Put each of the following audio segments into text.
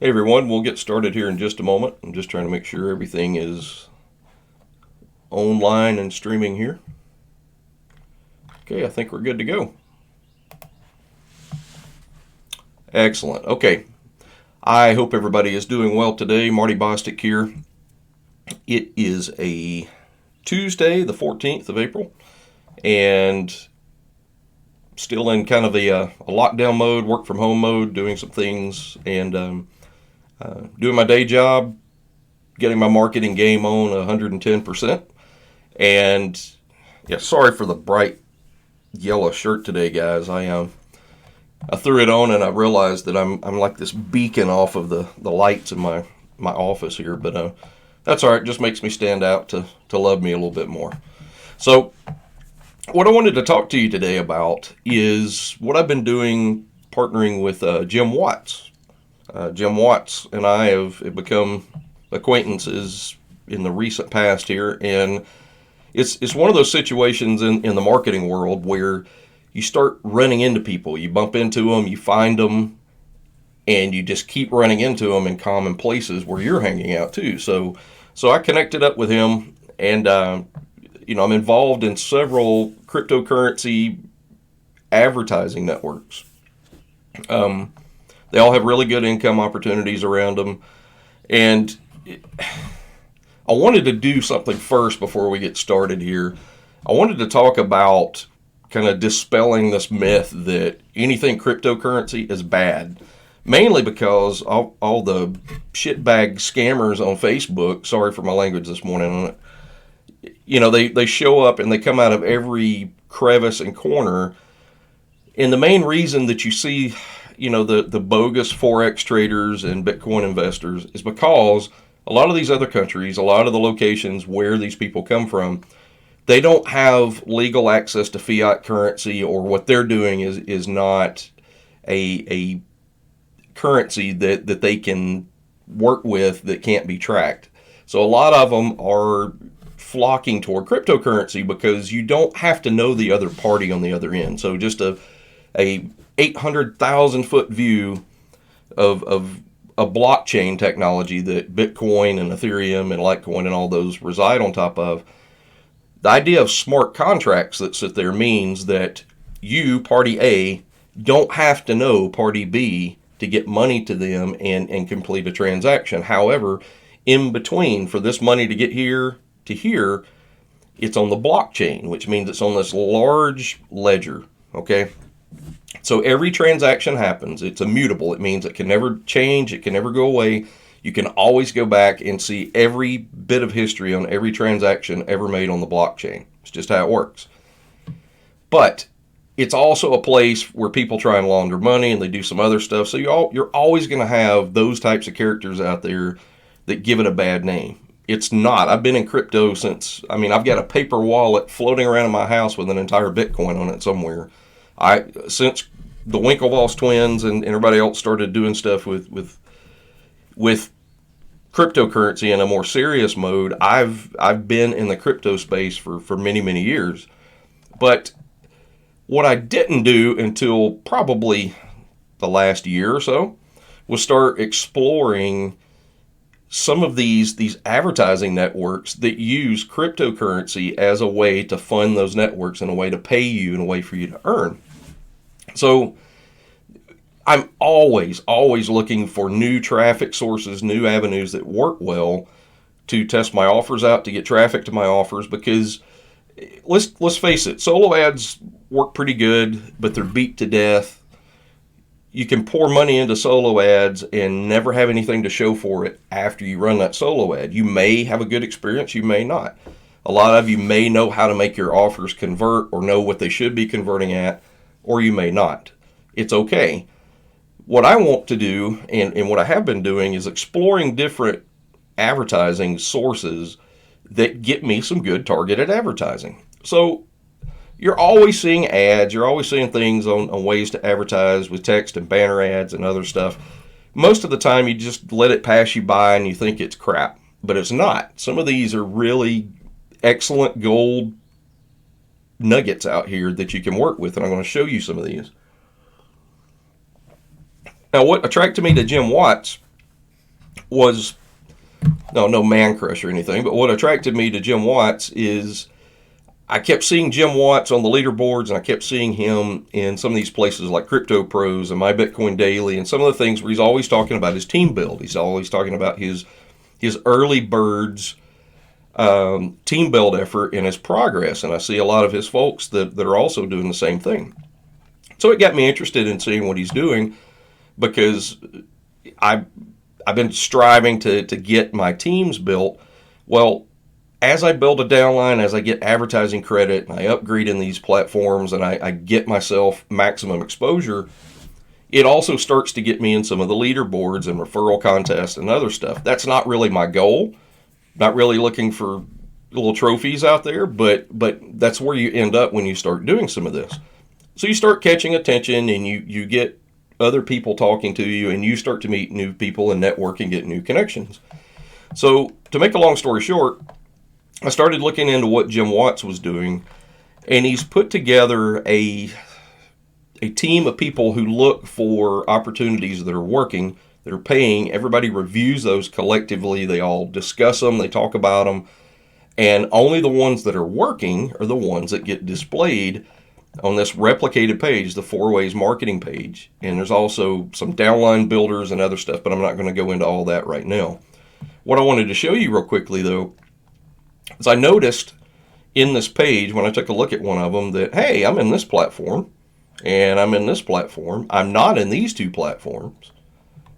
Hey everyone, we'll get started here in just a moment. I'm just trying to make sure everything is online and streaming here. Okay, I think we're good to go. Excellent. Okay, I hope everybody is doing well today. Marty Bostic here. It is a Tuesday, the 14th of April, and still in kind of a lockdown mode, work from home mode, doing some things, and doing my day job, getting my marketing game on 110%. And yeah, sorry for the bright yellow shirt today, guys. I threw it on and I realized that I'm like this beacon off of the lights in my office here, but that's all right. It just makes me stand out to love me a little bit more. So what I wanted to talk to you today about is what I've been doing partnering with Jim Watts. Jim Watts and I have become acquaintances in the recent past here, and it's one of those situations in the marketing world where you start running into people. You bump into them, you find them, and you just keep running into them in common places where you're hanging out too. So I connected up with him, and I'm involved in several cryptocurrency advertising networks. They all have really good income opportunities around them, and I wanted to do something first before we get started here. I wanted to talk about kind of dispelling this myth that anything cryptocurrency is bad. Mainly because all the shitbag scammers on Facebook, sorry for my language this morning on it, they show up and they come out of every crevice and corner. And the main reason that you see, the bogus Forex traders and Bitcoin investors is because a lot of these other countries, a lot of the locations where these people come from, they don't have legal access to fiat currency, or what they're doing is not a currency that they can work with that can't be tracked. So a lot of them are flocking toward cryptocurrency because you don't have to know the other party on the other end. So just a 800,000 foot view of a blockchain technology that Bitcoin and Ethereum and Litecoin and all those reside on top of. The idea of smart contracts that sit there means that you, party A, don't have to know party B to get money to them and complete a transaction. However, in between, for this money to get here to here, it's on the blockchain, which means it's on this large ledger. Okay? So every transaction happens. It's immutable. It means it can never change. It can never go away. You can always go back and see every bit of history on every transaction ever made on the blockchain. It's just how it works. But it's also a place where people try and launder money and they do some other stuff. So you're always going to have those types of characters out there that give it a bad name. It's not. I've been in crypto I've got a paper wallet floating around in my house with an entire Bitcoin on it somewhere. Since the Winklevoss twins and everybody else started doing stuff with cryptocurrency in a more serious mode, I've been in the crypto space for many, many years. But what I didn't do until probably the last year or so was start exploring some of these advertising networks that use cryptocurrency as a way to fund those networks, and a way to pay you, and a way for you to earn. So I'm always looking for new traffic sources, new avenues that work well to test my offers out, to get traffic to my offers, because let's face it, solo ads work pretty good, but they're beat to death. You can pour money into solo ads and never have anything to show for it after you run that solo ad. You may have a good experience, you may not. A lot of you may know how to make your offers convert, or know what they should be converting at, or you may not. It's okay. What I want to do, and what I have been doing, is exploring different advertising sources that get me some good targeted advertising. So you're always seeing ads, you're always seeing things on ways to advertise with text and banner ads and other stuff. Most of the time you just let it pass you by and you think it's crap, but it's not. Some of these are really excellent gold nuggets out here that you can work with, and I'm going to show you some of these. Now, what attracted me to Jim Watts was no man crush or anything, but what attracted me to Jim Watts is I kept seeing Jim Watts on the leaderboards, and I kept seeing him in some of these places like Crypto Pros and My Bitcoin Daily, and some of the things where he's always talking about his team build. He's always talking about his early birds team build effort and his progress, and I see a lot of his folks that are also doing the same thing. So it got me interested in seeing what he's doing, because I've been striving to get my teams built. Well, as I build a downline, as I get advertising credit, and I upgrade in these platforms, and I get myself maximum exposure, it also starts to get me in some of the leaderboards and referral contests and other stuff. That's not really my goal. Not really looking for little trophies out there, but that's where you end up when you start doing some of this. So you start catching attention, and you get other people talking to you, and you start to meet new people and network and get new connections. So to make a long story short, I started looking into what Jim Watts was doing, and he's put together a team of people who look for opportunities that are working, that are paying. Everybody reviews those collectively. They all discuss them. They talk about them. And only the ones that are working are the ones that get displayed on this replicated page, the 4 Ways marketing page. And there's also some downline builders and other stuff, but I'm not going to go into all that right now. What I wanted to show you real quickly, though, is I noticed in this page, when I took a look at one of them, that, hey, I'm in this platform, and I'm in this platform. I'm not in these two platforms.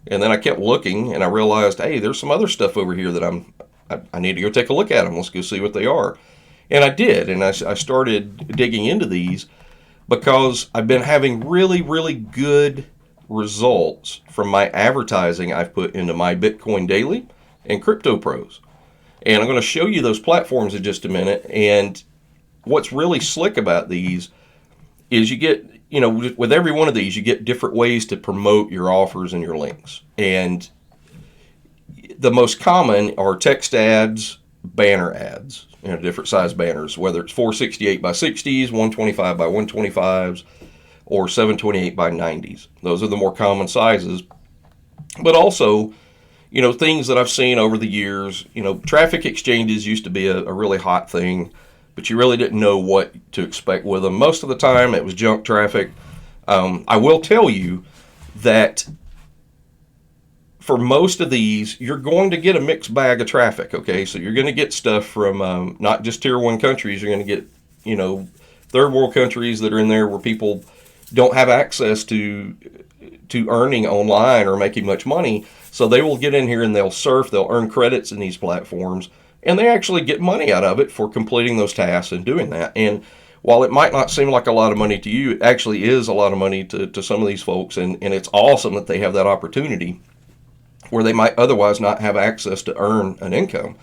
And then I kept looking, and I realized, hey, there's some other stuff over here that I need to go take a look at them. Let's go see what they are. And I did, and I started digging into these, because I've been having really, really good results from my advertising I've put into My Bitcoin Daily and Crypto Pros. And I'm going to show you those platforms in just a minute. And what's really slick about these is you get, with every one of these, you get different ways to promote your offers and your links. And the most common are text ads, banner ads, different size banners, whether it's 468 by 60s, 125 by 125s, or 728 by 90s. Those are the more common sizes. But also, things that I've seen over the years, traffic exchanges used to be a really hot thing, but you really didn't know what to expect with them. Most of the time, it was junk traffic. I will tell you that for most of these, you're going to get a mixed bag of traffic, okay? So you're going to get stuff from not just tier 1 countries. You're going to get, third world countries that are in there where people don't have access to earning online or making much money. So they will get in here and they'll surf, they'll earn credits in these platforms, and they actually get money out of it for completing those tasks and doing that. And while it might not seem like a lot of money to you, it actually is a lot of money to some of these folks, and it's awesome that they have that opportunity where they might otherwise not have access to earn an income.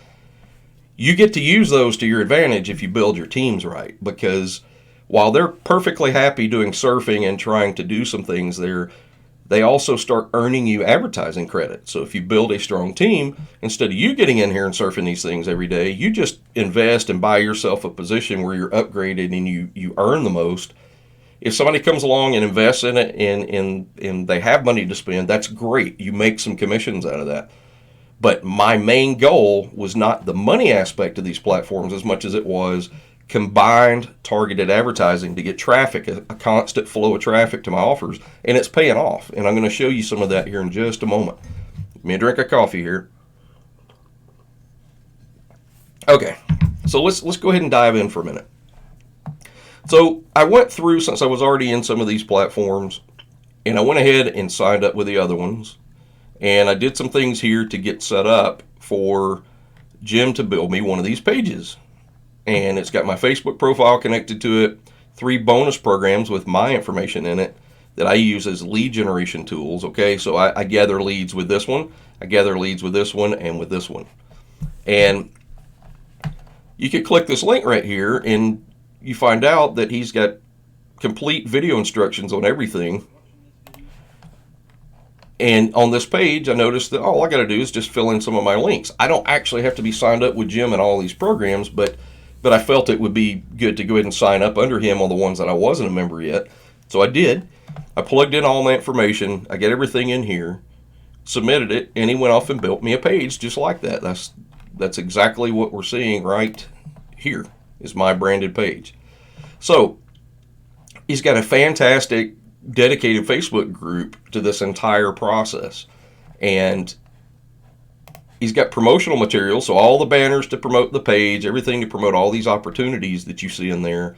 You get to use those to your advantage if you build your teams right, because while they're perfectly happy doing surfing and trying to do some things there, they also start earning you advertising credit. So if you build a strong team, instead of you getting in here and surfing these things every day, you just invest and buy yourself a position where you're upgraded and you earn the most. If somebody comes along and invests in it and they have money to spend, that's great. You make some commissions out of that. But my main goal was not the money aspect of these platforms as much as it was combined targeted advertising to get traffic, a constant flow of traffic to my offers, and it's paying off. And I'm going to show you some of that here in just a moment. Give me a drink of coffee here. Okay, so let's go ahead and dive in for a minute. So I went through, since I was already in some of these platforms, and I went ahead and signed up with the other ones, and I did some things here to get set up for Jim to build me one of these pages. And it's got my Facebook profile connected to it, 3 bonus programs with my information in it that I use as lead generation tools. Okay, so I gather leads with this one, I gather leads with this one, and with this one. And you can click this link right here, and you find out that he's got complete video instructions on everything. And on this page, I noticed that all I got to do is just fill in some of my links. I don't actually have to be signed up with Jim in all these programs, but I felt it would be good to go ahead and sign up under him on the ones that I wasn't a member yet. So I did. I plugged in all my information. I get everything in here. submitted it, and he went off and built me a page just like that. That's exactly what we're seeing right here is my branded page. So he's got a fantastic dedicated Facebook group to this entire process. And he's got promotional material, so all the banners to promote the page, everything to promote all these opportunities that you see in there.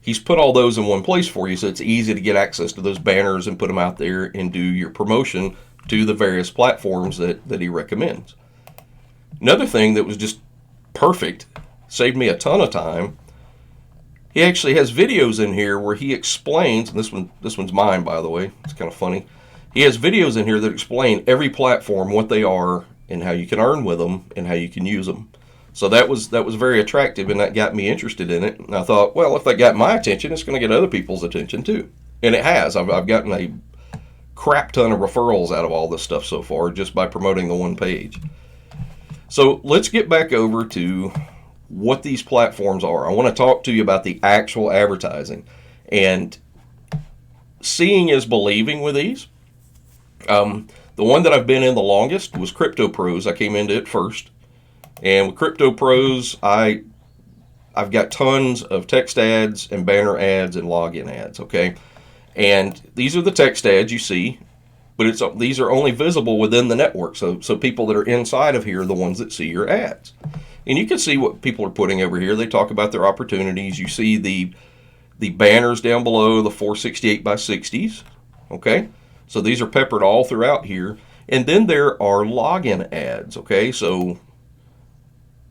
He's put all those in one place for you, so it's easy to get access to those banners and put them out there and do your promotion to the various platforms that he recommends. Another thing that was just perfect, saved me a ton of time, he actually has videos in here where he explains, and this one's mine, by the way, it's kind of funny. He has videos in here that explain every platform, what they are, and how you can earn with them, and how you can use them. So that was very attractive, and that got me interested in it. And I thought, well, if that got my attention, it's going to get other people's attention too. And it has. I've gotten a crap ton of referrals out of all this stuff so far just by promoting the one page. So let's get back over to what these platforms are. I want to talk to you about the actual advertising. And seeing is believing with these. The one that I've been in the longest was Crypto Pros. I came into it first. And with Crypto Pros, I've got tons of text ads and banner ads and login ads, okay? And these are the text ads you see, but these are only visible within the network. So people that are inside of here are the ones that see your ads. And you can see what people are putting over here. They talk about their opportunities. You see the banners down below, the 468 by 60s, okay? So these are peppered all throughout here. And then there are login ads, okay? So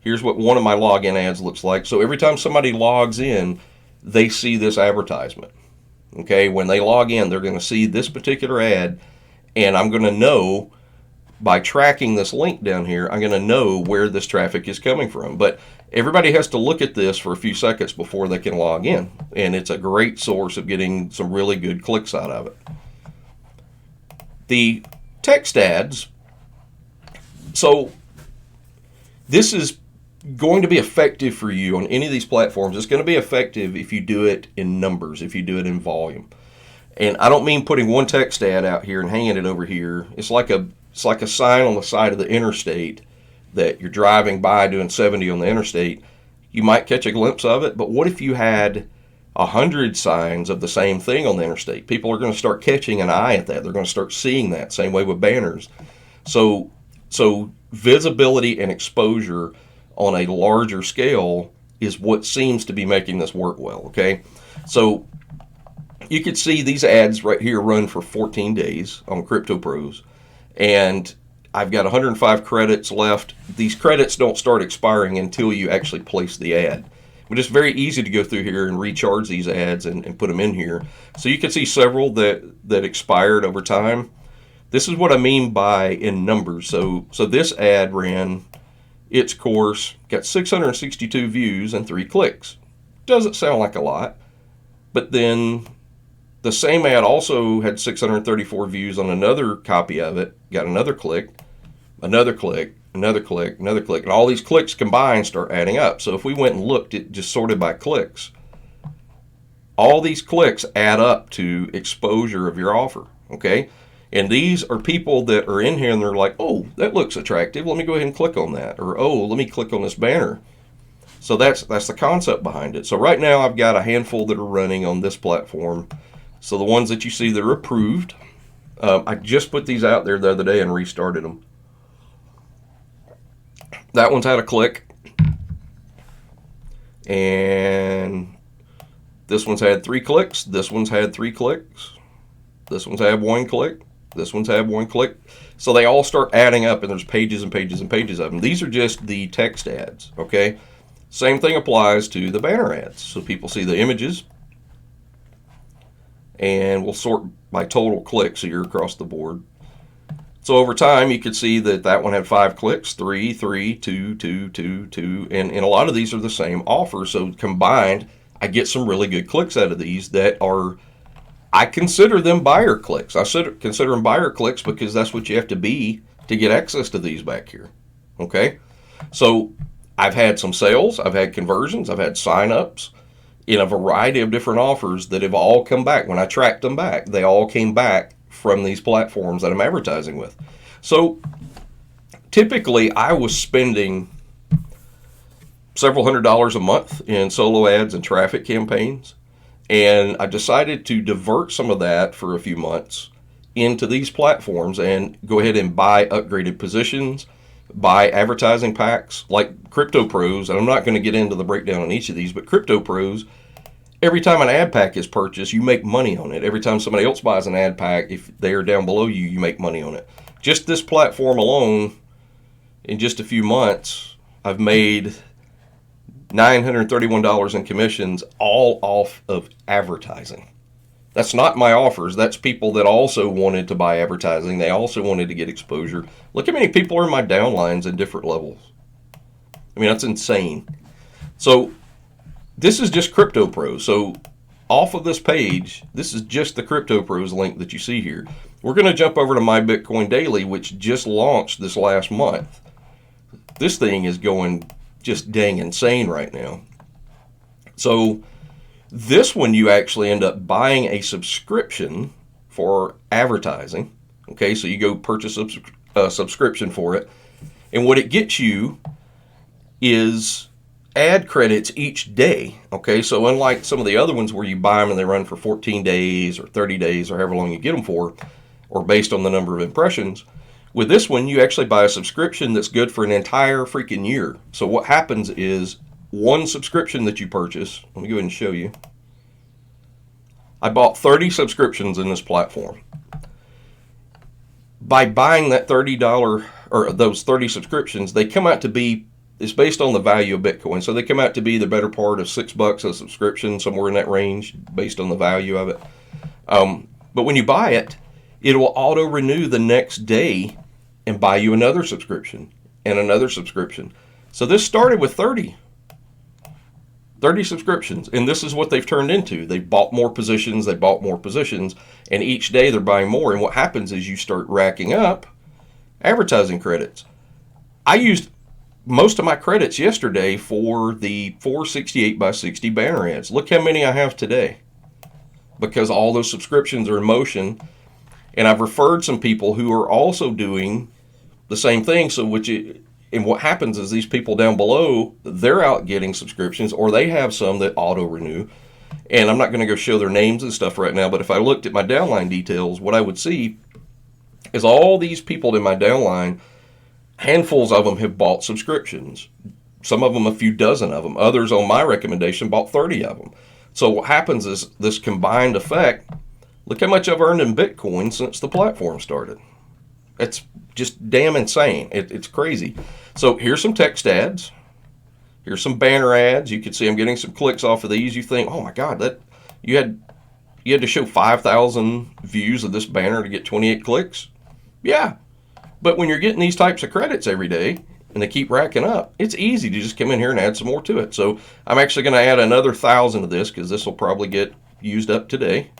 here's what one of my login ads looks like. So every time somebody logs in, they see this advertisement. Okay, when they log in, they're going to see this particular ad, and I'm going to know by tracking this link down here, I'm going to know where this traffic is coming from. But everybody has to look at this for a few seconds before they can log in, and it's a great source of getting some really good clicks out of it. The text ads, so this is going to be effective for you on any of these platforms. It's going to be effective if you do it in numbers, if you do it in volume. And I don't mean putting one text ad out here and hanging it over here. It's like a sign on the side of the interstate that you're driving by doing 70 on the interstate. You might catch a glimpse of it, but what if you had 100 signs of the same thing on the interstate? People are going to start catching an eye at that. They're going to start seeing that. Same way with banners. So visibility and exposure on a larger scale is what seems to be making this work well, okay? So you could see these ads right here run for 14 days on Crypto Pros, and I've got 105 credits left. These credits don't start expiring until you actually place the ad. But it's very easy to go through here and recharge these ads and put them in here. So you can see several that expired over time. This is what I mean by in numbers. So this ad ran its course, got 662 views and 3 clicks. Doesn't sound like a lot, but then the same ad also had 634 views on another copy of it, got another click, another click, another click, another click, and all these clicks combined start adding up. So if we went and looked at just sorted by clicks, all these clicks add up to exposure of your offer, okay? And these are people that are in here and they're like, oh, that looks attractive. Let me go ahead and click on that. Or, oh, let me click on this banner. So that's the concept behind it. So right now I've got a handful that are running on this platform. So the ones that you see that are approved, I just put these out there the other day and restarted them. That one's had a click. And this one's had 3 clicks. This one's had 3 clicks. This one's had 1 click. This one's had 1 click. So they all start adding up, and there's pages and pages and pages of them. These are just the text ads, okay? Same thing applies to the banner ads. So people see the images, and we'll sort by total clicks here across the board. So over time, you could see that one had 5 clicks, 3, 3, 2, 2, 2, 2, and a lot of these are the same offer. So combined, I get some really good clicks out of these that are, I consider them buyer clicks. I consider them buyer clicks because that's what you have to be to get access to these back here, okay? So I've had some sales, I've had conversions, I've had sign-ups in a variety of different offers that have all come back. When I tracked them back, they all came back from these platforms that I'm advertising with. So typically I was spending several $100s a month in solo ads and traffic campaigns. And I decided to divert some of that for a few months into these platforms and go ahead and buy upgraded positions, buy advertising packs like Crypto Pros. And I'm not going to get into the breakdown on each of these, but Crypto Pros, every time an ad pack is purchased, you make money on it. Every time somebody else buys an ad pack, if they are down below you, you make money on it. Just this platform alone, in just a few months, I've made $931 in commissions, all off of advertising. That's not my offers. That's people that also wanted to buy advertising. They also wanted to get exposure. Look how many people are in my downlines in different levels. I mean, that's insane. So this is just Crypto Pros. So off of this page, this is just the Crypto Pros link that you see here. We're going to jump over to My Bitcoin Daily, which just launched this last month. This thing is going just dang insane right now. So this one, you actually end up buying a subscription for advertising. Okay, so you go purchase a subscription for it. And what it gets you is ad credits each day. Okay, so unlike some of the other ones where you buy them and they run for 14 days or 30 days or however long you get them for, or based on the number of impressions, with this one, you actually buy a subscription that's good for an entire freaking year. So what happens is one subscription that you purchase, let me go ahead and show you. I bought 30 subscriptions in this platform. By buying that $30 or those 30 subscriptions, they come out to be, it's based on the value of Bitcoin. So they come out to be the better part of $6 a subscription, somewhere in that range based on the value of it. But when you buy it, it will auto renew the next day and buy you another subscription and another subscription. So this started with 30 subscriptions, and this is what they've turned into. They bought more positions, and each day they're buying more. And what happens is you start racking up advertising credits. I used most of my credits yesterday for the 468 by 60 banner ads. Look how many I have today, because all those subscriptions are in motion. And I've referred some people who are also doing the same thing. So and what happens is these people down below, they're out getting subscriptions, or they have some that auto renew. And I'm not going to go show their names and stuff right now, but if I looked at my downline details, what I would see is all these people in my downline, handfuls of them have bought subscriptions. Some of them, a few dozen of them. Others, on my recommendation, bought 30 of them. So what happens is this combined effect. Look how much I've earned in Bitcoin since the platform started. It's just damn insane. It's crazy. So here's some text ads. Here's some banner ads. You can see I'm getting some clicks off of these. You think, oh my God, that you had to show 5,000 views of this banner to get 28 clicks? Yeah. But when you're getting these types of credits every day and they keep racking up, it's easy to just come in here and add some more to it. So I'm actually going to add another 1,000 of this because this will probably get used up today.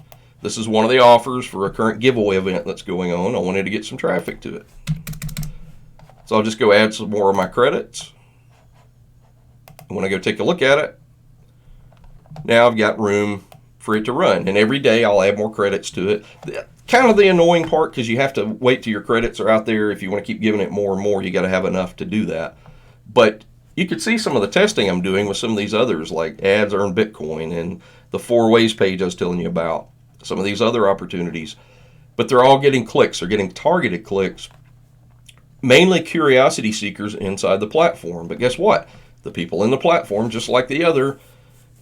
This is one of the offers for a current giveaway event that's going on. I wanted to get some traffic to it. So I'll just go add some more of my credits. And when I go take a look at it, now I've got room for it to run. And every day I'll add more credits to it. Kind of the annoying part, because you have to wait till your credits are out there. If you want to keep giving it more and more, you got to have enough to do that. But you could see some of the testing I'm doing with some of these others, like ads earn Bitcoin and the 4 ways page I was telling you about. Some of these other opportunities, but they're all getting clicks. They're getting targeted clicks, mainly curiosity seekers inside the platform. But guess what? The people in the platform, just like the other,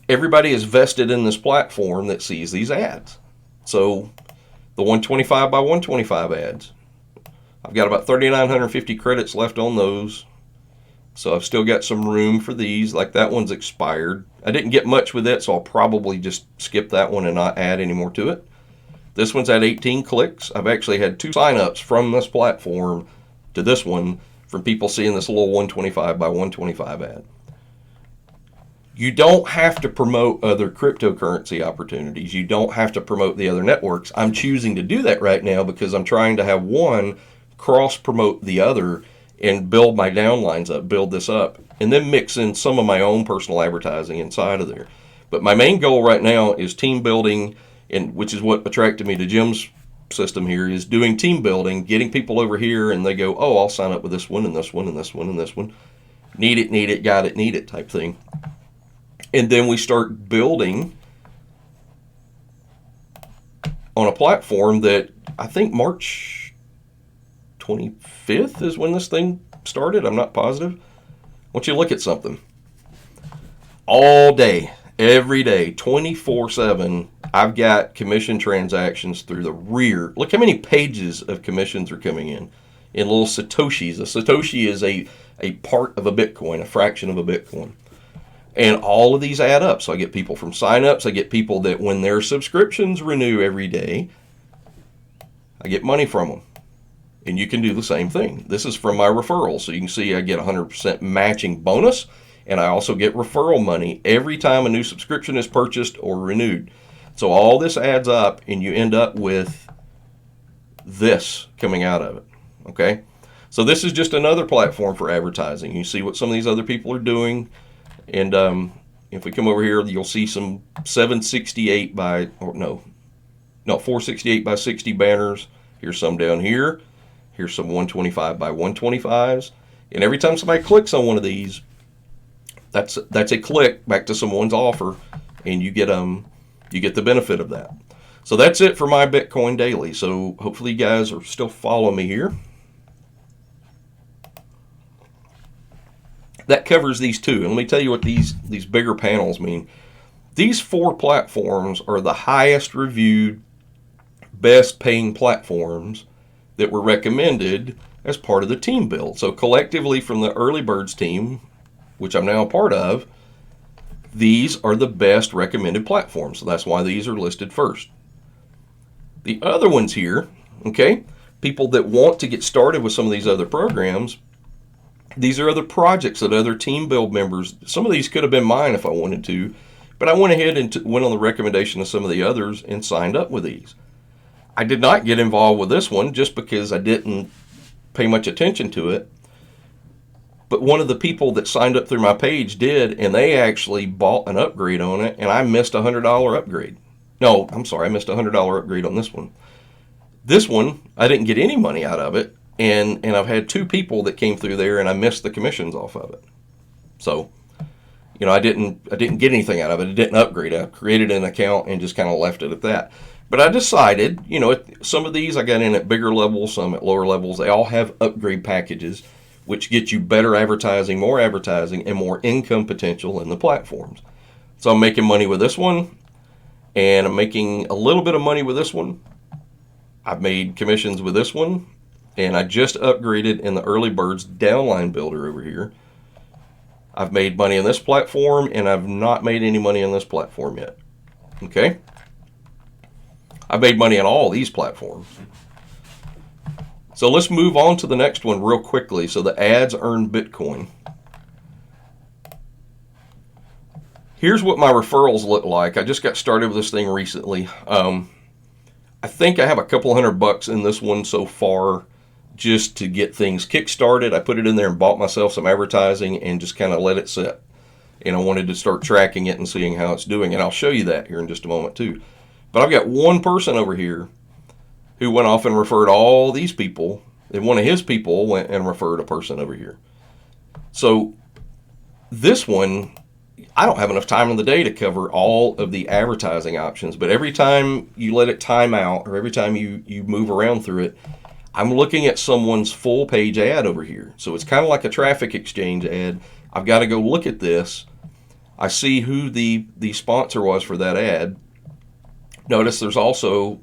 everybody is vested in this platform that sees these ads. So the 125 by 125 ads, I've got about 3,950 credits left on those. So I've still got some room for these. Like that one's expired. I didn't get much with it, so I'll probably just skip that one and not add any more to it. This one's at 18 clicks. I've actually had 2 signups from this platform to this one from people seeing this little 125 by 125 ad. You don't have to promote other cryptocurrency opportunities. You don't have to promote the other networks. I'm choosing to do that right now because I'm trying to have one cross-promote the other and build my downlines up, build this up, and then mix in some of my own personal advertising inside of there. But my main goal right now is team building, and which is what attracted me to Jim's system here is doing team building, getting people over here, and they go, oh, I'll sign up with this one and this one and this one and this one. Need it, got it, need it type thing. And then we start building on a platform that I think March 25th is when this thing started. I'm not positive. I want you to look at something. All day, every day, 24/7, I've got commission transactions through the rear. Look how many pages of commissions are coming in little Satoshis. A Satoshi is a part of a Bitcoin, a fraction of a Bitcoin. And all of these add up. So I get people from signups. I get people that when their subscriptions renew every day, I get money from them. And you can do the same thing. This is from my referrals. So you can see I get 100% matching bonus. And I also get referral money every time a new subscription is purchased or renewed. So all this adds up and you end up with this coming out of it. Okay? So this is just another platform for advertising. You see what some of these other people are doing. And if we come over here, you'll see some 468 by 60 banners. Here's some down here. Here's some 125 by 125s. And every time somebody clicks on one of these, that's a click back to someone's offer, and you get the benefit of that. So that's it for my Bitcoin Daily. So hopefully you guys are still following me here. That covers these two. And let me tell you what these bigger panels mean. These 4 platforms are the highest reviewed, best paying platforms that were recommended as part of the team build. So collectively from the Early Birds team, which I'm now a part of, these are the best recommended platforms. So that's why these are listed first. The other ones here, okay, people that want to get started with some of these other programs, these are other projects that other team build members, some of these could have been mine if I wanted to, but I went ahead and went on the recommendation of some of the others and signed up with these. I did not get involved with this one just because I didn't pay much attention to it. But one of the people that signed up through my page did, and they actually bought an upgrade on it, and I missed a $100 upgrade. No, I'm sorry, I missed a $100 upgrade on this one. This one, I didn't get any money out of it. And I've had 2 people that came through there and I missed the commissions off of it. So, I didn't get anything out of it. It didn't upgrade. I created an account and just kind of left it at that. But I decided, some of these I got in at bigger levels, some at lower levels. They all have upgrade packages, which get you better advertising, and more income potential in the platforms. So I'm making money with this one, and I'm making a little bit of money with this one. I've made commissions with this one. And I just upgraded in the Early Birds downline builder over here. I've made money on this platform, and I've not made any money on this platform yet. Okay? I've made money on all these platforms. So let's move on to the next one real quickly. So the ads earn Bitcoin. Here's what my referrals look like. I just got started with this thing recently. I think I have a couple $100 in this one so far, just to get things kick-started. I put it in there and bought myself some advertising and just kind of let it sit. And I wanted to start tracking it and seeing how it's doing. And I'll show you that here in just a moment too. But I've got one person over here who went off and referred all these people. And one of his people went and referred a person over here. So this one, I don't have enough time in the day to cover all of the advertising options. But every time you let it time out, or every time you move around through it, I'm looking at someone's full page ad over here. So it's kind of like a traffic exchange ad. I've got to go look at this. I see who the sponsor was for that ad. Notice there's also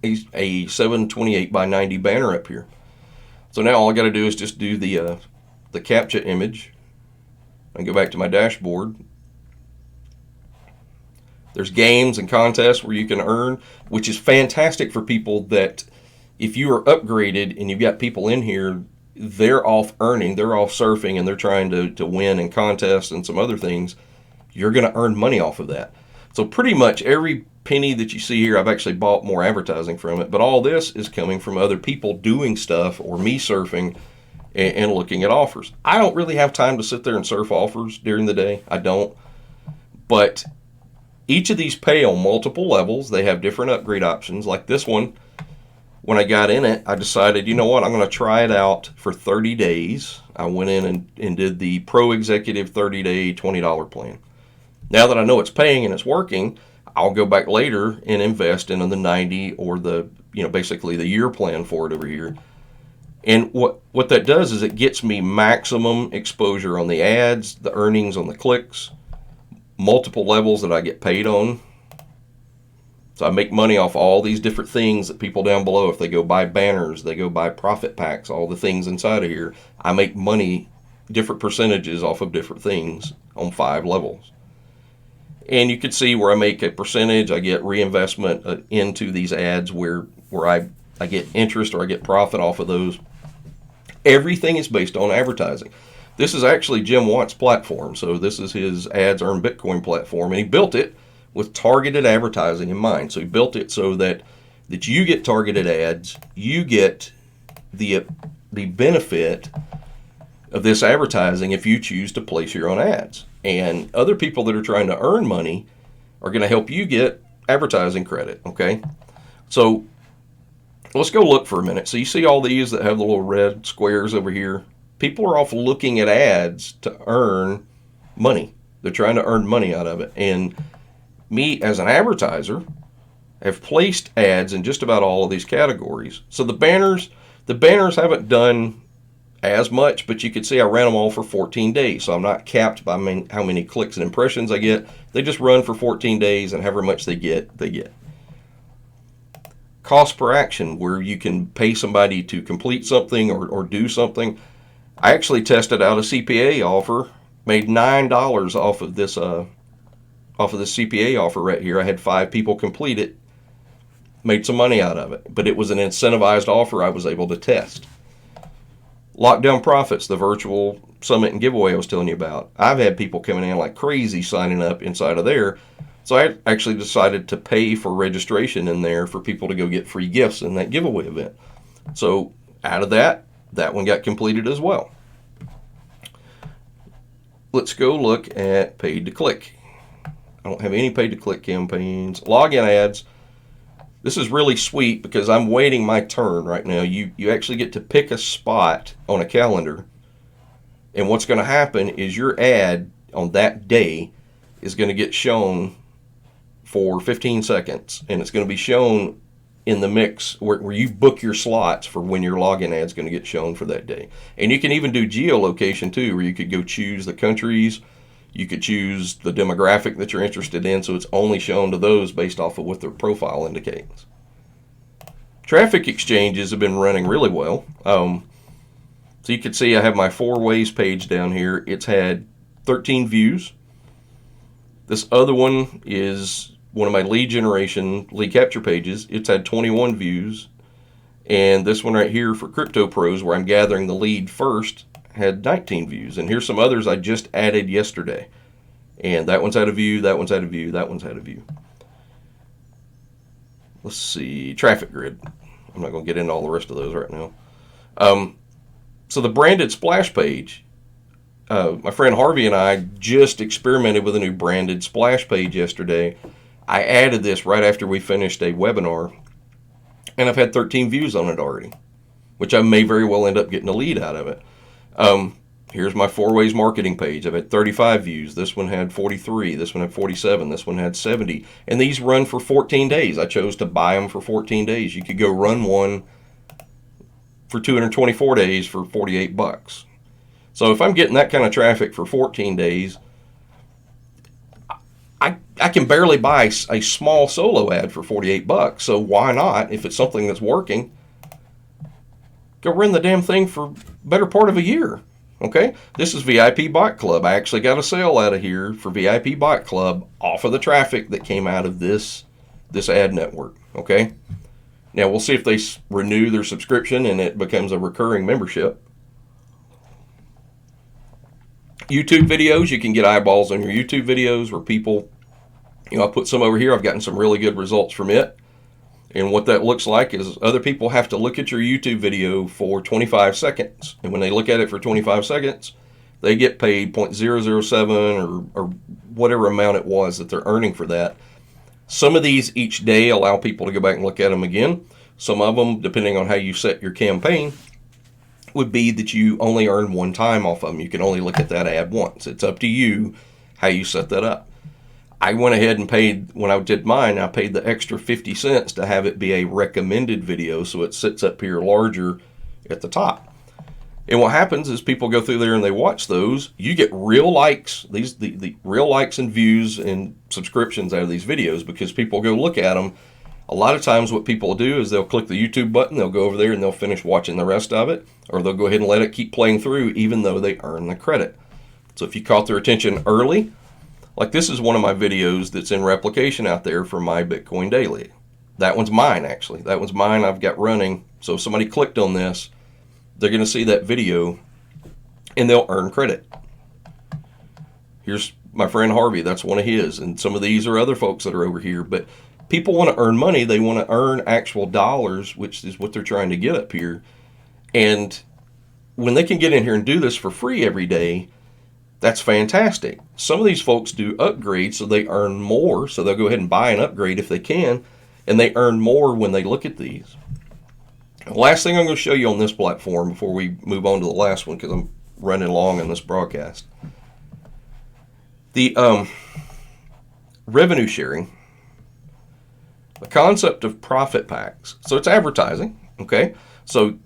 a 728 by 90 banner up here. So now all I got to do is just do the captcha image and go back to my dashboard. There's games and contests where you can earn, which is fantastic for people that, if you are upgraded and you've got people in here, they're off earning, they're off surfing, and they're trying to win in contests and some other things, you're going to earn money off of that. So pretty much every penny that you see here, I've actually bought more advertising from it. But all this is coming from other people doing stuff, or me surfing and looking at offers. I don't really have time to sit there and surf offers during the day. I don't. But each of these pay on multiple levels. They have different upgrade options. Like this one, when I got in it, I decided, you know what, I'm going to try it out for 30 days. I went in and did the Pro Executive 30-day $20 plan. Now that I know it's paying and it's working, I'll go back later and invest in the 90 or the, basically the year plan for it over here. And what that does is it gets me maximum exposure on the ads, the earnings on the clicks, multiple levels that I get paid on. So I make money off all these different things that people down below, if they go buy banners, they go buy profit packs, all the things inside of here, I make money, different percentages off of different things on 5 levels. And you can see where I make a percentage, I get reinvestment into these ads where I get interest or I get profit off of those. Everything is based on advertising. This is actually Jim Watt's platform. So this is his Ads Earn Bitcoin platform, and he built it with targeted advertising in mind. So he built it so that you get targeted ads, you get the benefit of this advertising if you choose to place your own ads. And other people that are trying to earn money are going to help you get advertising credit, okay? So let's go look for a minute. So you see all these that have the little red squares over here? People are off looking at ads to earn money. They're trying to earn money out of it. And me as an advertiser have placed ads in just about all of these categories. So the banners haven't done as much, but you can see I ran them all for 14 days. So I'm not capped by how many clicks and impressions I get. They just run for 14 days, and however much they get, they get. Cost per action, where you can pay somebody to complete something or do something. I actually tested out a CPA offer, made $9 off of this CPA offer right here. I had 5 people complete it, made some money out of it, but it was an incentivized offer I was able to test. Lockdown Profits, the virtual summit and giveaway I was telling you about. I've had people coming in like crazy signing up inside of there. So I actually decided to pay for registration in there for people to go get free gifts in that giveaway event. So out of that one got completed as well. Let's go look at paid to click. I don't have any paid to click campaigns. Login ads. This is really sweet because I'm waiting my turn right now. You actually get to pick a spot on a calendar, and what's going to happen is your ad on that day is going to get shown for 15 seconds, and it's going to be shown in the mix where you book your slots for when your login ad is going to get shown for that day. And you can even do geolocation too, where you could go choose the countries. You could choose the demographic that you're interested in, so it's only shown to those based off of what their profile indicates. Traffic exchanges have been running really well. So you can see I have my 4 ways page down here. It's had 13 views. This other one is one of my lead capture pages. It's had 21 views. And this one right here for Crypto Pros, where I'm gathering the lead first, had 19 views. And here's some others I just added yesterday. And that one's had a view, that one's had a view, that one's had a view. Let's see, Traffic Grid. I'm not going to get into all the rest of those right now. So the branded splash page, my friend Harvey and I just experimented with a new branded splash page yesterday. I added this right after we finished a webinar, and I've had 13 views on it already, which I may very well end up getting a lead out of it. Here's my 4 ways marketing page. I've had 35 views. This one had 43. This one had 47. This one had 70. And these run for 14 days. I chose to buy them for 14 days. You could go run one for 224 days for $48. So if I'm getting that kind of traffic for 14 days, I can barely buy a small solo ad for $48. So why not, if it's something that's working, go run the damn thing for better part of a year. Okay, this is VIP Bot Club. I actually got a sale out of here for VIP Bot Club off of the traffic that came out of this ad network. Okay, now we'll see if they renew their subscription and it becomes a recurring membership. YouTube videos, you can get eyeballs on your YouTube videos where people, I put some over here. I've gotten some really good results from it. And what that looks like is other people have to look at your YouTube video for 25 seconds. And when they look at it for 25 seconds, they get paid 0.007 or whatever amount it was that they're earning for that. Some of these each day allow people to go back and look at them again. Some of them, depending on how you set your campaign, would be that you only earn one time off of them. You can only look at that ad once. It's up to you how you set that up. I went ahead and paid, when I did mine, I paid the extra 50 cents to have it be a recommended video, so it sits up here larger at the top. And what happens is people go through there and they watch those. You get real likes, the real likes and views and subscriptions out of these videos because people go look at them. A lot of times what people do is they'll click the YouTube button, they'll go over there and they'll finish watching the rest of it, or they'll go ahead and let it keep playing through even though they earn the credit. So if you caught their attention early, like this is one of my videos that's in replication out there for My Bitcoin Daily. That one's mine, actually. That one's mine I've got running. So if somebody clicked on this, they're going to see that video and they'll earn credit. Here's my friend Harvey. That's one of his. And some of these are other folks that are over here. But people want to earn money. They want to earn actual dollars, which is what they're trying to get up here. And when they can get in here and do this for free every day, that's fantastic. Some of these folks do upgrades so they earn more. So they'll go ahead and buy an upgrade if they can. And they earn more when they look at these. The last thing I'm going to show you on this platform before we move on to the last one, because I'm running long on this broadcast. The revenue sharing, the concept of profit packs. So it's advertising, okay? So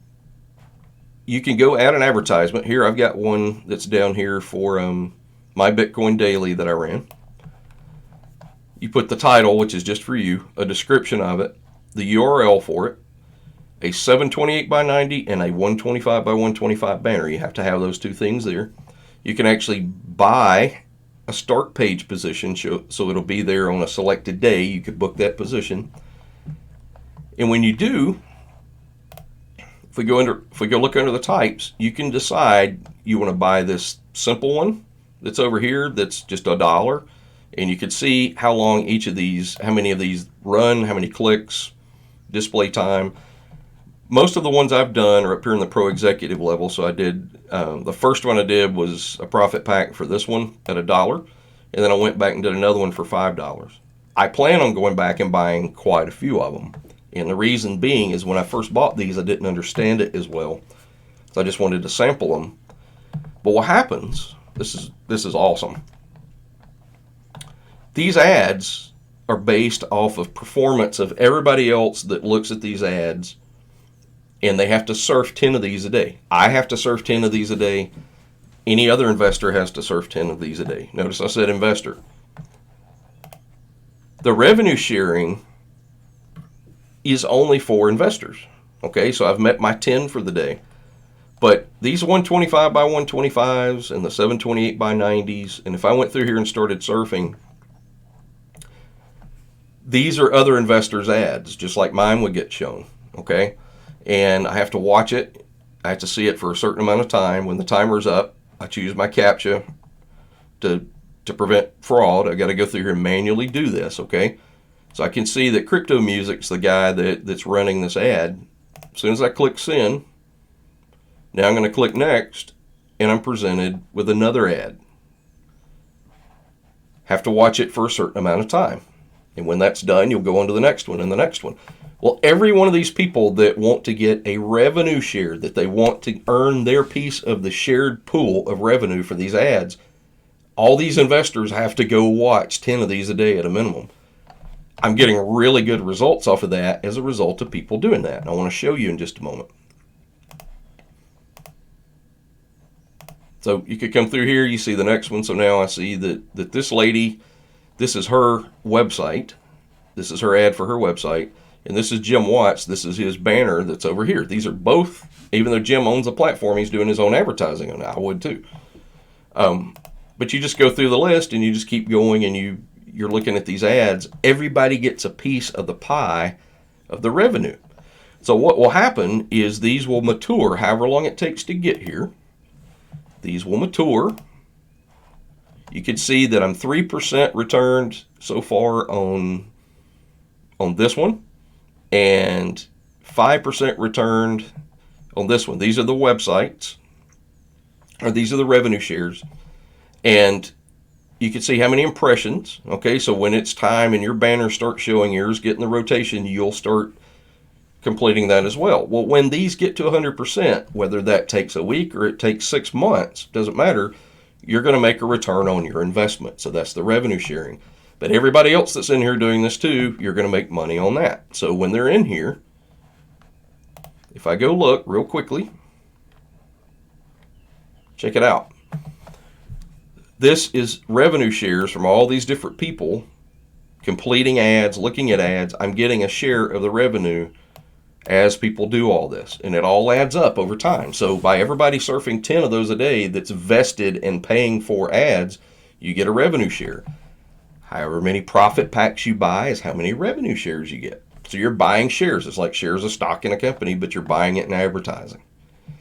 you can go add an advertisement. Here I've got one that's down here for My Bitcoin Daily that I ran. You put the title, which is just for you, a description of it, the URL for it, a 728 by 90 and a 125 by 125 banner. You have to have those two things there. You can actually buy a start page position so it'll be there on a selected day. You could book that position. And when you do, if we go look under the types, you can decide you want to buy this simple one that's over here that's just $1, and you can see how long each of these, how many of these run, how many clicks, display time. Most of the ones I've done are up here in the pro executive level. So I did, the first one I did was a profit pack for this one at $1. And then I went back and did another one for $5. I plan on going back and buying quite a few of them. And the reason being is when I first bought these, I didn't understand it as well. So I just wanted to sample them. But what happens, this is awesome. These ads are based off of performance of everybody else that looks at these ads. And they have to surf 10 of these a day. I have to surf 10 of these a day. Any other investor has to surf 10 of these a day. Notice I said investor. The revenue sharing is only for investors. Okay, so I've met my 10 for the day. But these 125 by 125s and the 728 by 90s, and if I went through here and started surfing, these are other investors' ads, just like mine would get shown. Okay? And I have to watch it. I have to see it for a certain amount of time. When the timer's up, I choose my CAPTCHA to prevent fraud. I got to go through here and manually do this, okay? So I can see that Crypto Music's the guy that's running this ad. As soon as I click send, now I'm going to click next, and I'm presented with another ad. Have to watch it for a certain amount of time. And when that's done, you'll go on to the next one and the next one. Well, every one of these people that want to get a revenue share, that they want to earn their piece of the shared pool of revenue for these ads, all these investors have to go watch 10 of these a day at a minimum. I'm getting really good results off of that as a result of people doing that. And I want to show you in just a moment. So you could come through here, you see the next one. So now I see that this lady, this is her website. This is her ad for her website. And this is Jim Watts. This is his banner that's over here. These are both, even though Jim owns a platform, he's doing his own advertising on it. I would too. But you just go through the list and you just keep going and you're looking at these ads. Everybody gets a piece of the pie of the revenue. So what will happen is these will mature however long it takes to get here. These will mature. You can see that I'm 3% returned so far on this one. And 5% returned on this one. These are the websites, or these are the revenue shares. And you can see how many impressions. Okay, so when it's time and your banner starts showing yours, getting the rotation, you'll start completing that as well. Well, when these get to 100%, whether that takes a week or it takes 6 months, doesn't matter, you're going to make a return on your investment. So that's the revenue sharing. But everybody else that's in here doing this too, you're going to make money on that. So when they're in here, if I go look real quickly, check it out. This is revenue shares from all these different people completing ads, looking at ads. I'm getting a share of the revenue as people do all this, and it all adds up over time. So by everybody surfing 10 of those a day that's vested in paying for ads, you get a revenue share. However many profit packs you buy is how many revenue shares you get. So you're buying shares. It's like shares of stock in a company, but you're buying it in advertising.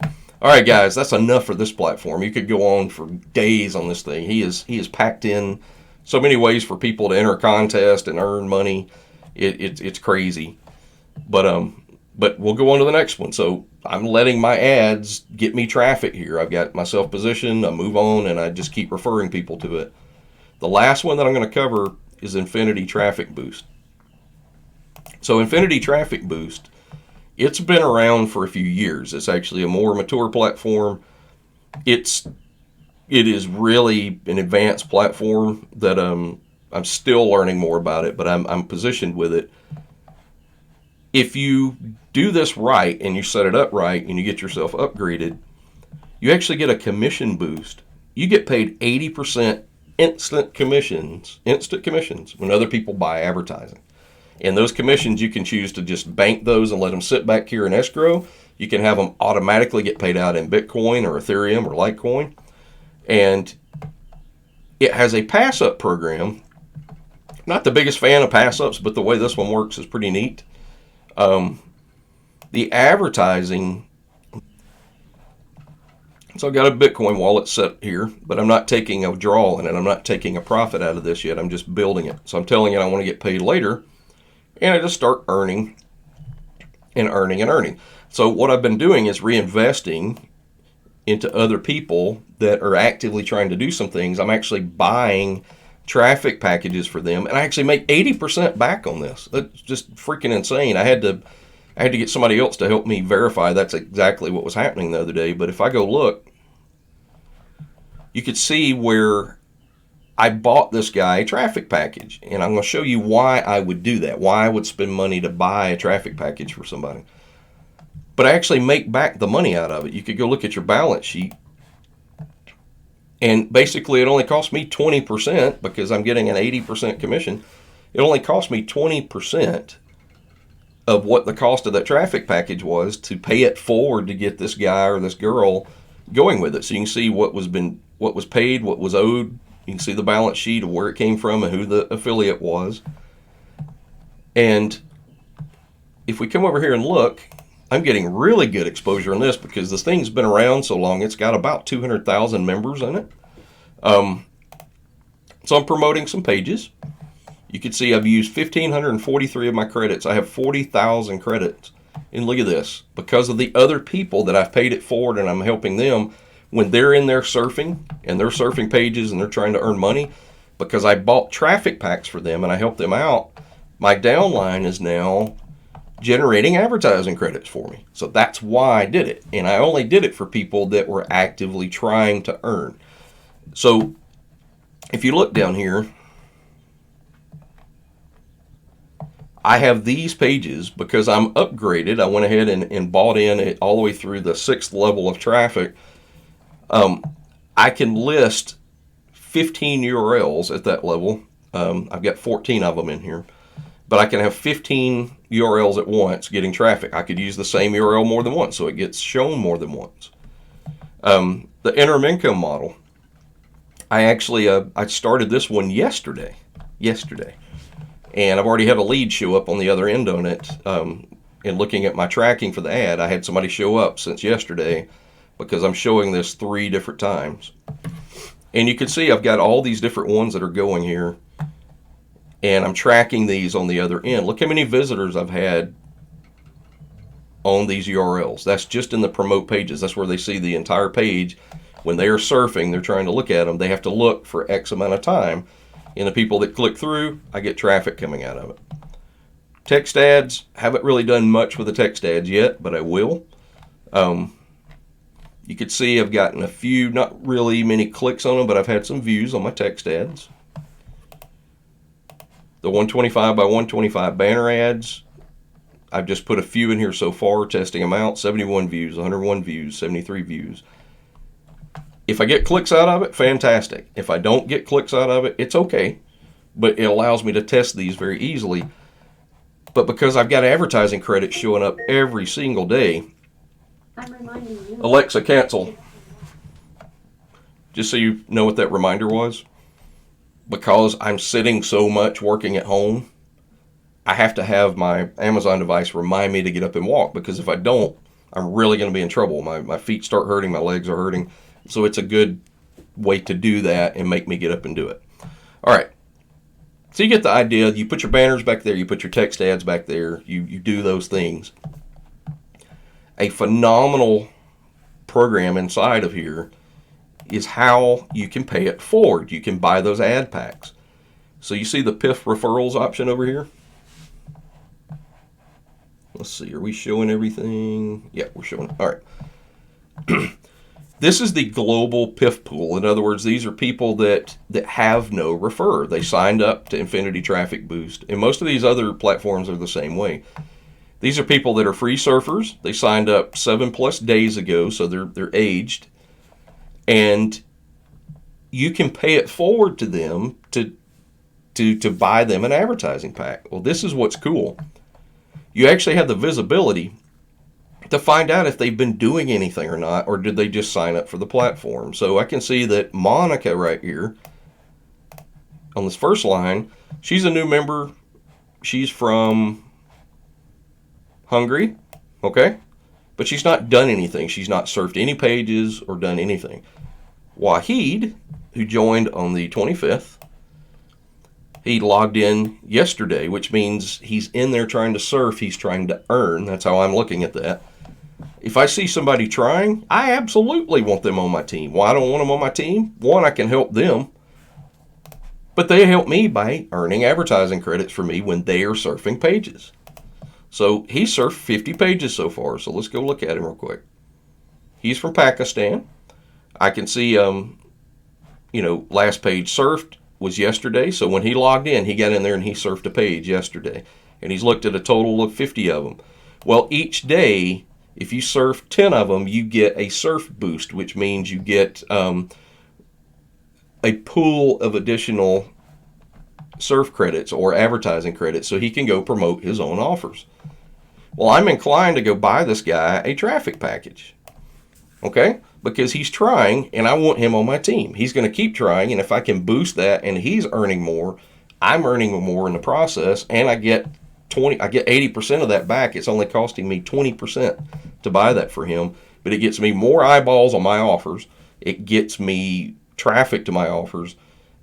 All right, guys, that's enough for this platform. You could go on for days on this thing. He is packed in so many ways for people to enter a contest and earn money. It's crazy. But we'll go on to the next one. So I'm letting my ads get me traffic here. I've got myself positioned. I move on, and I just keep referring people to it. The last one that I'm going to cover is Infinity Traffic Boost. So Infinity Traffic Boost, it's been around for a few years. It's actually a more mature platform. It is really an advanced platform that I'm still learning more about it, but I'm positioned with it. If you do this right and you set it up right and you get yourself upgraded, you actually get a commission boost. You get paid 80% instant commissions when other people buy advertising. And those commissions, you can choose to just bank those and let them sit back here in escrow. You can have them automatically get paid out in Bitcoin or Ethereum or Litecoin. And it has a pass-up program. Not the biggest fan of pass-ups, but the way this one works is pretty neat. The advertising, so I've got a Bitcoin wallet set here, but I'm not taking a draw in it. I'm not taking a profit out of this yet. I'm just building it. So I'm telling it I want to get paid later, and I just start earning and earning and earning. So what I've been doing is reinvesting into other people that are actively trying to do some things. I'm actually buying traffic packages for them, and I actually make 80% back on this. That's just freaking insane. I had to get somebody else to help me verify that's exactly what was happening the other day. But if I go look, you could see where I bought this guy a traffic package, and I'm going to show you why I would do that, why I would spend money to buy a traffic package for somebody. But I actually make back the money out of it. You could go look at your balance sheet, and basically it only cost me 20% because I'm getting an 80% commission. It only cost me 20% of what the cost of that traffic package was to pay it forward to get this guy or this girl going with it. So you can see what was paid, what was owed. You can see the balance sheet of where it came from and who the affiliate was. And if we come over here and look, I'm getting really good exposure on this because this thing's been around so long. It's got about 200,000 members in it. So I'm promoting some pages. You can see I've used 1,543 of my credits. I have 40,000 credits. And look at this. Because of the other people that I've paid it forward and I'm helping them, when they're in there surfing and they're surfing pages and they're trying to earn money, because I bought traffic packs for them and I helped them out, my downline is now generating advertising credits for me. So that's why I did it. And I only did it for people that were actively trying to earn. So if you look down here, I have these pages because I'm upgraded. I went ahead and bought in it all the way through the 6th level of traffic. I can list 15 URLs at that level. I've got 14 of them in here. But I can have 15 URLs at once getting traffic. I could use the same URL more than once, so it gets shown more than once. The interim income model. I actually I started this one yesterday, and I've already had a lead show up on the other end on it. And looking at my tracking for the ad, I had somebody show up since yesterday because I'm showing this 3 different times. And you can see I've got all these different ones that are going here. And I'm tracking these on the other end. Look how many visitors I've had on these URLs. That's just in the promote pages. That's where they see the entire page. When they are surfing, they're trying to look at them. They have to look for X amount of time. And the people that click through, I get traffic coming out of it. Text ads, haven't really done much with the text ads yet, but I will. You could see I've gotten a few, not really many clicks on them, but I've had some views on my text ads. The 125 by 125 banner ads, I've just put a few in here so far, testing them out. 71 views, 101 views, 73 views. If I get clicks out of it, fantastic. If I don't get clicks out of it, it's okay. But it allows me to test these very easily. But because I've got advertising credits showing up every single day, I'm reminding you. Alexa, cancel. Just so you know what that reminder was. Because I'm sitting so much working at home, I have to have my Amazon device remind me to get up and walk, because if I don't, I'm really going to be in trouble. My feet start hurting, my legs are hurting. So it's a good way to do that and make me get up and do it. All right. So you get the idea. You put your banners back there. You put your text ads back there. You do those things. A phenomenal program inside of here is how you can pay it forward. You can buy those ad packs. So you see the PIF referrals option over here? Let's see, are we showing everything? Yeah, we're showing it. All right. This is the global PIF pool. In other words, these are people that have no refer. They signed up to Infinity Traffic Boost. And most of these other platforms are the same way. These are people that are free surfers. They signed up 7+ days ago, so they're aged. And you can pay it forward to them to buy them an advertising pack. Well, this is what's cool. You actually have the visibility to find out if they've been doing anything or not, or did they just sign up for the platform. So I can see that Monica right here on this first line, she's a new member. She's from Hungary, okay? But she's not done anything. She's not surfed any pages or done anything. Wahid, who joined on the 25th, he logged in yesterday, which means he's in there trying to surf. He's trying to earn. That's how I'm looking at that. If I see somebody trying, I absolutely want them on my team. Well, I don't want them on my team. One, I can help them. But they help me by earning advertising credits for me when they are surfing pages. So he surfed 50 pages so far. So let's go look at him real quick. He's from Pakistan. I can see, last page surfed was yesterday. So when he logged in, he got in there and he surfed a page yesterday. And he's looked at a total of 50 of them. Well, each day, if you surf 10 of them, you get a surf boost, which means you get a pool of additional surf credits or advertising credits so he can go promote his own offers. Well, I'm inclined to go buy this guy a traffic package, okay? Because he's trying and I want him on my team. He's going to keep trying, and if I can boost that and he's earning more, I'm earning more in the process, and I get 80% of that back. It's only costing me 20% to buy that for him, but it gets me more eyeballs on my offers. It gets me traffic to my offers,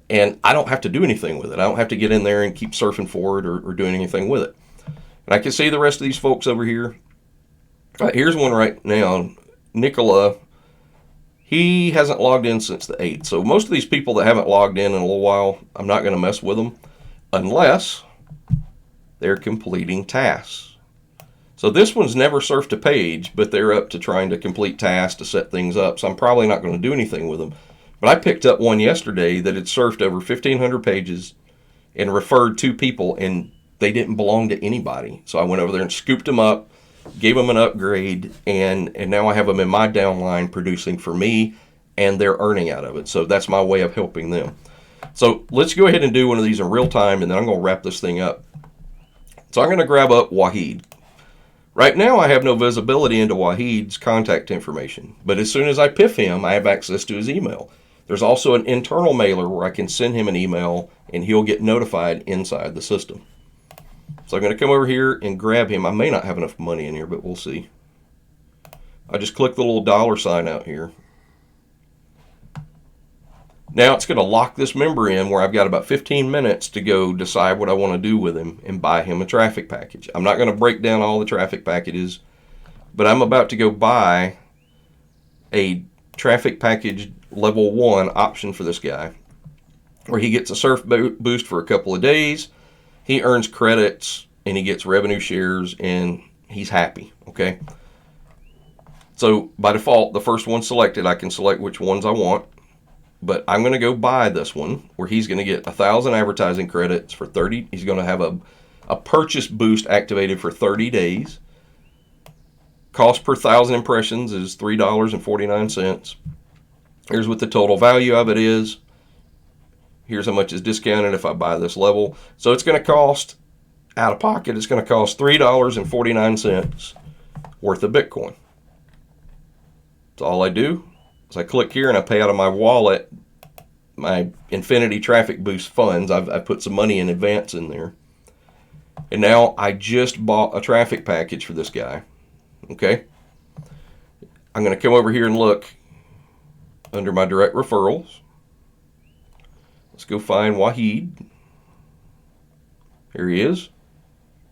and I don't have to do anything with it. I don't have to get in there and keep surfing for it or doing anything with it. And I can see the rest of these folks over here. Here's one right now. Nicola, he hasn't logged in since the 8th. So most of these people that haven't logged in a little while, I'm not going to mess with them unless they're completing tasks. So this one's never surfed a page, but they're up to trying to complete tasks to set things up. So I'm probably not going to do anything with them. But I picked up one yesterday that had surfed over 1,500 pages and referred 2 people, and they didn't belong to anybody. So I went over there and scooped them up, gave them an upgrade, and now I have them in my downline producing for me, and they're earning out of it. So that's my way of helping them. So let's go ahead and do one of these in real time, and then I'm going to wrap this thing up. So I'm going to grab up Wahid. Right now I have no visibility into Wahid's contact information, but as soon as I PIF him, I have access to his email. There's also an internal mailer where I can send him an email and he'll get notified inside the system. So I'm going to come over here and grab him. I may not have enough money in here, but we'll see. I just click the little $sign out here. Now it's going to lock this member in where I've got about 15 minutes to go decide what I want to do with him and buy him a traffic package. I'm not going to break down all the traffic packages, but I'm about to go buy a traffic package level 1 option for this guy where he gets a surf boost for a couple of days. He earns credits and he gets revenue shares, and he's happy, okay? So by default, the first one selected, I can select which ones I want, but I'm going to go buy this one where he's going to get 1,000 advertising credits for 30. He's going to have a purchase boost activated for 30 days. Cost per 1,000 impressions is $3.49. Here's what the total value of it is. Here's how much is discounted if I buy this level. So it's going to cost, out of pocket, it's going to cost $3.49 worth of Bitcoin. So all I do is I click here and I pay out of my wallet, my Infinity Traffic Boost funds. I've put some money in advance in there. And now I just bought a traffic package for this guy. Okay? I'm going to come over here and look under my direct referrals. Let's go find Wahid. Here he is.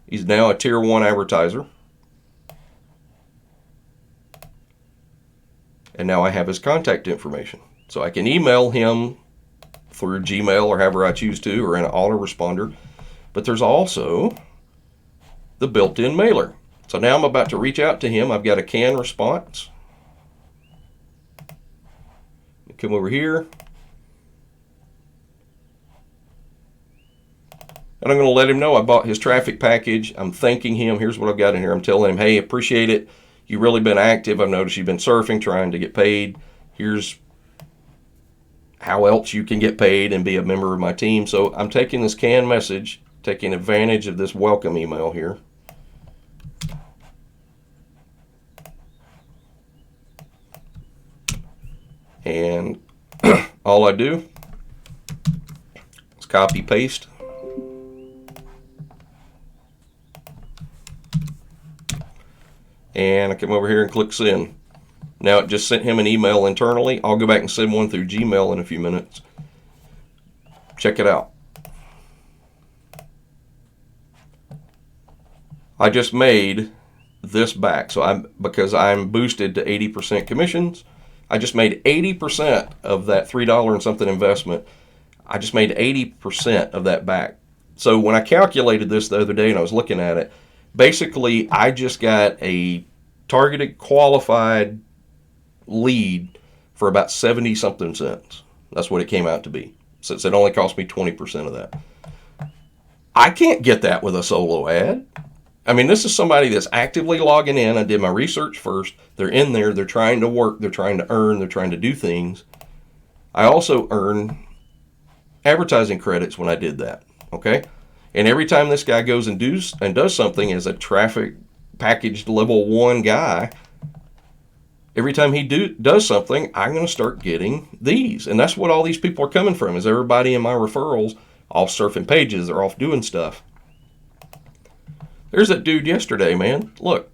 He's now a tier 1 advertiser. And now I have his contact information. So I can email him through Gmail or however I choose to, or an autoresponder. But there's also the built-in mailer. So now I'm about to reach out to him. I've got a canned response. Come over here. And I'm going to let him know I bought his traffic package. I'm thanking him. Here's what I've got in here. I'm telling him, hey, appreciate it. You've really been active. I've noticed you've been surfing, trying to get paid. Here's how else you can get paid and be a member of my team. So I'm taking this canned message, taking advantage of this welcome email here. And all I do is copy paste. And I come over here and click send. Now it just sent him an email internally. I'll go back and send one through Gmail in a few minutes. Check it out. I just made this back. So because I'm boosted to 80% commissions, I just made 80% of that $3 and something investment. I just made 80% of that back. So when I calculated this the other day and I was looking at it, basically I just got a targeted qualified lead for about 70 something cents. That's what it came out to be. Since it only cost me 20% of that. I can't get that with a solo ad. I mean, this is somebody that's actively logging in. I did my research first. They're in there. They're trying to work. They're trying to earn. They're trying to do things. I also earn advertising credits when I did that. Okay? And every time this guy goes and does something as a traffic packaged level 1 guy, every time he does something, I'm going to start getting these. And that's what all these people are coming from, is everybody in my referrals off surfing pages. They're off doing stuff. There's that dude yesterday, man. Look,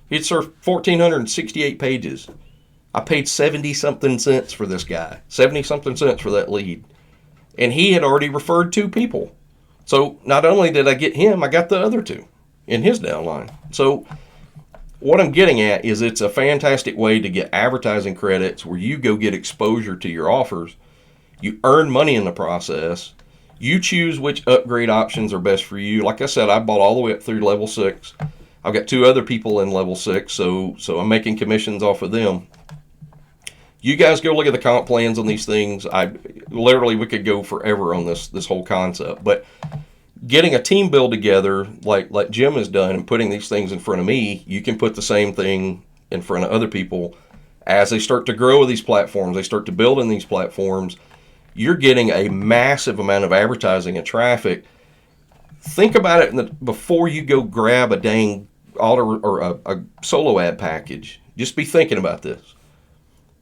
he'd surfed 1,468 pages. I paid 70 something cents for this guy. 70 something cents for that lead. And he had already referred 2 people. So not only did I get him, I got the other 2 in his downline. So what I'm getting at is it's a fantastic way to get advertising credits where you go get exposure to your offers. You earn money in the process. You choose which upgrade options are best for you. Like I said, I bought all the way up through level 6. I've got 2 other people in level 6, so I'm making commissions off of them. You guys go look at the comp plans on these things. We could go forever on this whole concept. But getting a team build together like Jim has done and putting these things in front of me, you can put the same thing in front of other people. As they start to grow with these platforms, they start to build in these platforms, you're getting a massive amount of advertising and traffic. Think about it before you go grab a dang auto or a solo ad package. Just be thinking about this.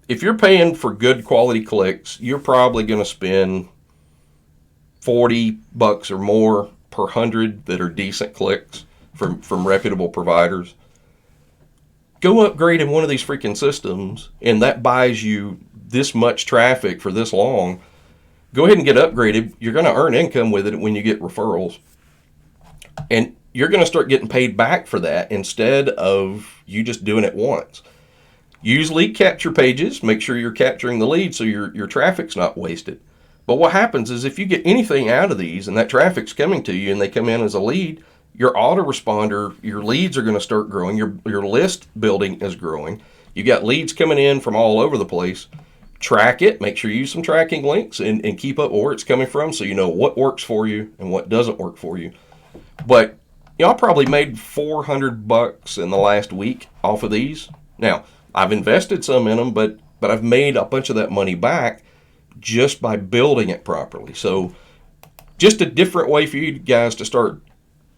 If you're paying for good quality clicks, you're probably going to spend $40 or more per 100 that are decent clicks from reputable providers. Go upgrade in one of these freaking systems, and that buys you this much traffic for this long. Go ahead and get upgraded. You're going to earn income with it when you get referrals. And you're going to start getting paid back for that instead of you just doing it once. Use lead capture pages. Make sure you're capturing the lead so your traffic's not wasted. But what happens is if you get anything out of these and that traffic's coming to you and they come in as a lead, your autoresponder, your leads are going to start growing. Your list building is growing. You got leads coming in from all over the place. Track it. Make sure you use some tracking links and keep up where it's coming from, so you know what works for you and what doesn't work for you. But I probably made $400 in the last week off of these. Now I've invested some in them, but I've made a bunch of that money back just by building it properly. So just a different way for you guys to start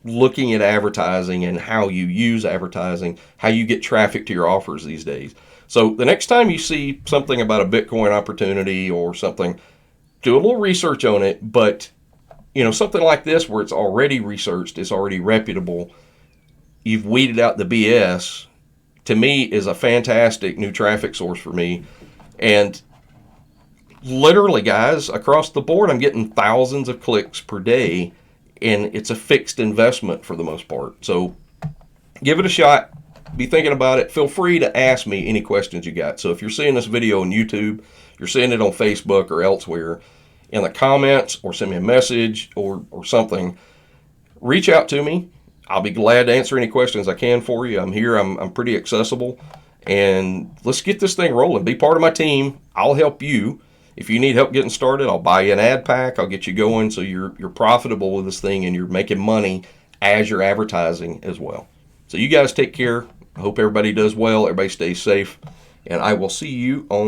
looking at advertising and how you use advertising, how you get traffic to your offers these days. So the next time you see something about a Bitcoin opportunity or something, do a little research on it. But something like this where it's already researched, it's already reputable, you've weeded out the BS, to me is a fantastic new traffic source for me. And literally, guys, across the board, I'm getting thousands of clicks per day, and it's a fixed investment for the most part. So give it a shot. Be thinking about it. Feel free to ask me any questions you got. So if you're seeing this video on YouTube, you're seeing it on Facebook or elsewhere, in the comments or send me a message or something, reach out to me. I'll be glad to answer any questions I can for you. I'm here. I'm pretty accessible. And let's get this thing rolling. Be part of my team. I'll help you. If you need help getting started, I'll buy you an ad pack. I'll get you going so you're profitable with this thing and you're making money as you're advertising as well. So you guys take care. I hope everybody does well. Everybody stays safe. And I will see you on